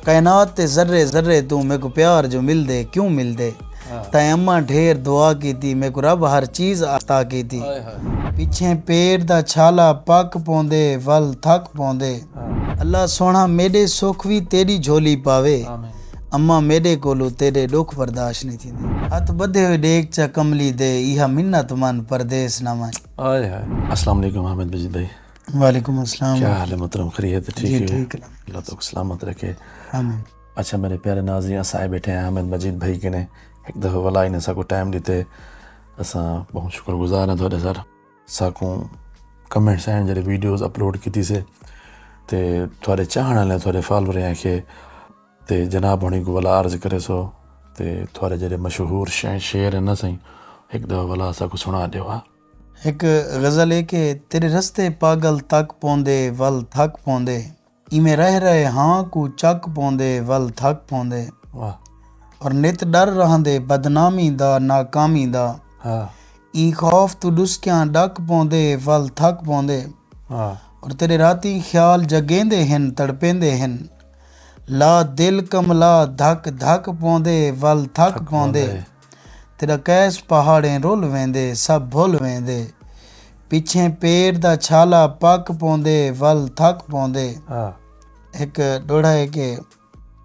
कायनात ते जर्रे जर्रे तू मेरे को प्यार जो मिल दे क्यों मिल दे। तै अम्मा ढेर दुआ की थी मेरे को रब हर चीज़ अता की थी। पिछे पेड़ दा छाला पक पौंदे वल थक पौंदे। अल्लाह सोना मेरे सुख भी तेरी झोली पावे। अम्मा मेरे कोलू तेरे दुख बर्दाश्त नहीं थी। हथ बधे हुए डेक चा कमली दे इहा मिन्नत मन परदेस ना मन। अस्सलाम वालेकुम अहमद मजीद भाई। वालेकुम अस्सलाम। क्या हाल है मोहतरम, खैरियत है? ठीक है, ठीक है, अल्लाह तो सलामत रखे। आमीन। अच्छा मेरे प्यारे नाज़रीन, असां बैठे हैं अहमद मजीद भाई के ने एक दफ़ा वाला इन असां को टाइम दिते, असां बहुत शुक्रगुजार हैं थोड़े सर साकू कमेंट्स हैं जरे वीडियोज़ अपलोड की से ते थोड़े चाहने वाले थोड़े फॉलोवर हैं के ते जनाब होनी को वाला अर्ज़ करे सो ते थोड़े जरे मशहूर शेर है ना सही एक दफ़ा वाला असां को सुना दो। एक गज़ल है कि तेरे रस्ते पागल तक पौंदे वल थक पौंदे। इमें रह रहे हाँ को चक पौंदे वल थक पौंदे। वाह। और नित डर रहंदे बदनामी दा नाकामी दा। हाँ। ई खौफ तू डुस्कियां डक पौंदे वल थक पौंदे। हाँ। और तेरे राती ख्याल जगेंदे हिन तड़पेंदे हिन। ला दिल कमला धक धक पौंदे वल थक पौंदे। तेरा कैस पहाड़े रुल वेंदे सब भुल वेंदे। पिछे पेड़ दा छाला पक पौंदे वल थक पौंदे। एक डोड़ा है कि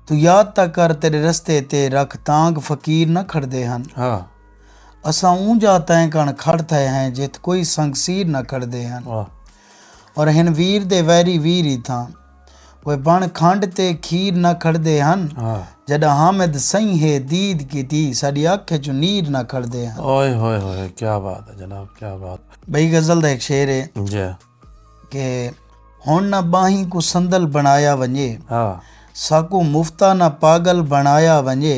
तू याद ता कर तेरे रस्ते ते रख तांग फकीर न खड़दे हन। असां ऊंजा तैं कण खड़ थे हैं जित कोई संगसीर न खड़दे हन। और हिन वीर दे वैरी वीर ही था वे बण खंड ते खीर न खड़दे हन। जड़ा हामिद सही है दीद की थी साड़ी आंखें चो नीर न खड़दे हन। ओए होए होए, क्या बात है जनाब, क्या बात। भाई गज़ल दा एक शेर है जी कि हुण न बाही को संदल बनाया वंजे। साकू मुफ्ता न पागल बनाया वंजे।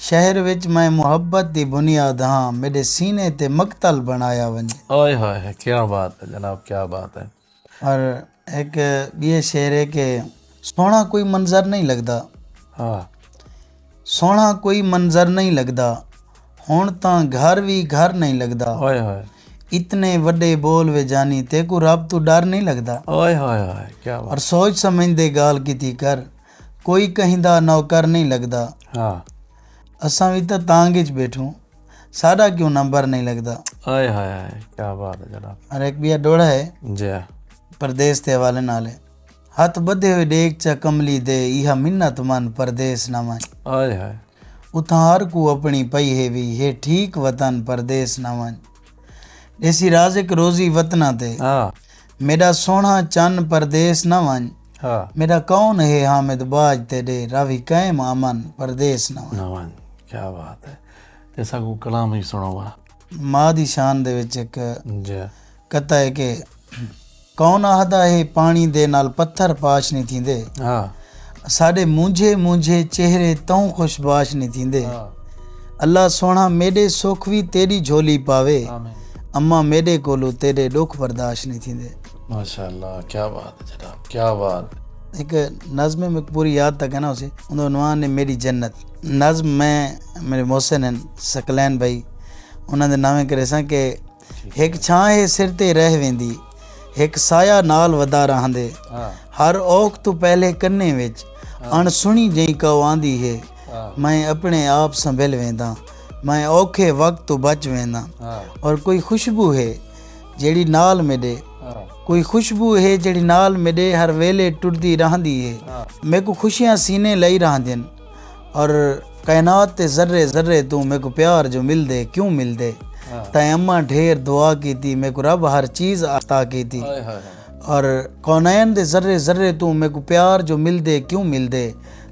शहर विच मैं मुहब्बत दी बुनियाद हाँ मेरे सीने ते मकतल बनाया वंजे। ओए होए, क्या बात है जनाब, क्या बात है। और एक ये शेर है कि सोना कोई मंजर नहीं लगता। सोना कोई मंजर नहीं लगता हुण तां घर भी घर नहीं लगता। ओए होए, इतने वड्डे बोल वे जानी ते को रब तू डर नहीं लगता। ओए होए होए, क्या बात। और सोच समझदे गाल कीती कर कोई कहिंदा नौकर नहीं लगता। असां भी तो तांग च बैठूं साड़ा क्यों नंबर नहीं लगता। ओए होए होए, क्या बात है जनाब। और एक भी डोड़ा है जी परदेस ते हवाले नाल है। हथ बधे हुए डेक चा कमली दे इहा मिन्नत मन परदेस ना मन। ओए होए, उतां हर को अपनी पई है भी हे ठीक वतन परदेस ना मन। देसी राज़िक रोज़ी वतना ते मेरा सोना चन परदेस न वन। मेरा कौन है हामिद बाज तेरे रावी कैम अमन परदेस न वन। क्या बात है, ऐसा को कलाम ही सुनो हुआ। माँ दी शान दे विच एक जी कथा है कि कौन आखदा है पानी दे नाल पत्थर पाश नहीं थींदे। साडे मुंझे मुंझे चेहरे तों खुशबाश नहीं थींदे। अल्लाह सोना मेरे सुख भी तेरी झोली पावे। अम्मा मेरे कोलू तेरे दुख बर्दाश्त नहीं थींदे। माशाअल्लाह, क्या बात है जनाब, क्या बात। एक नज़्म में पूरी याद तक है ना उसे उनका उन्वान है मेरी जन्नत। नज़्म में मेरे मोहसिन हैं सकलैन भाई उन्होंने नामे करे सा कि एक छां है सिर ते रह वेंदी एक साया नाल वदा रहंदे। हर औख तो पहले कन्ने विच अणसुणी जई कौ आंदी है। मैं अपने आप संभल वेंदा मैं औखे वक्त तो बच वेंदा। और कोई खुशबू है जेड़ी नाल मेरे कोई खुशबू है जेड़ी नाल मेरे हर वेले टुरदी रहंदी है। मेरे को खुशियाँ सीने लई रहंदिन और कायनात ते जर्रे जर्रे तू मेरे को प्यार जो मिल दे क्यों मिल दे। तै अम्मा ढेर दुआ की थी मेरे को रब हर चीज़ अता की थी। और कौनैन दे जर्रे जर्रे तू मेरे को प्यार जो मिल दे क्यों मिल दे।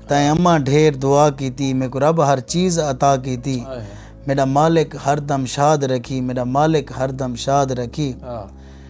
तै अम्मा ढेर दुआ की थी मेरे को रब हर चीज़ अता की थी। मेरा मालिक हरदम शाद रखी मेरा मालिक हरदम शाद रखी।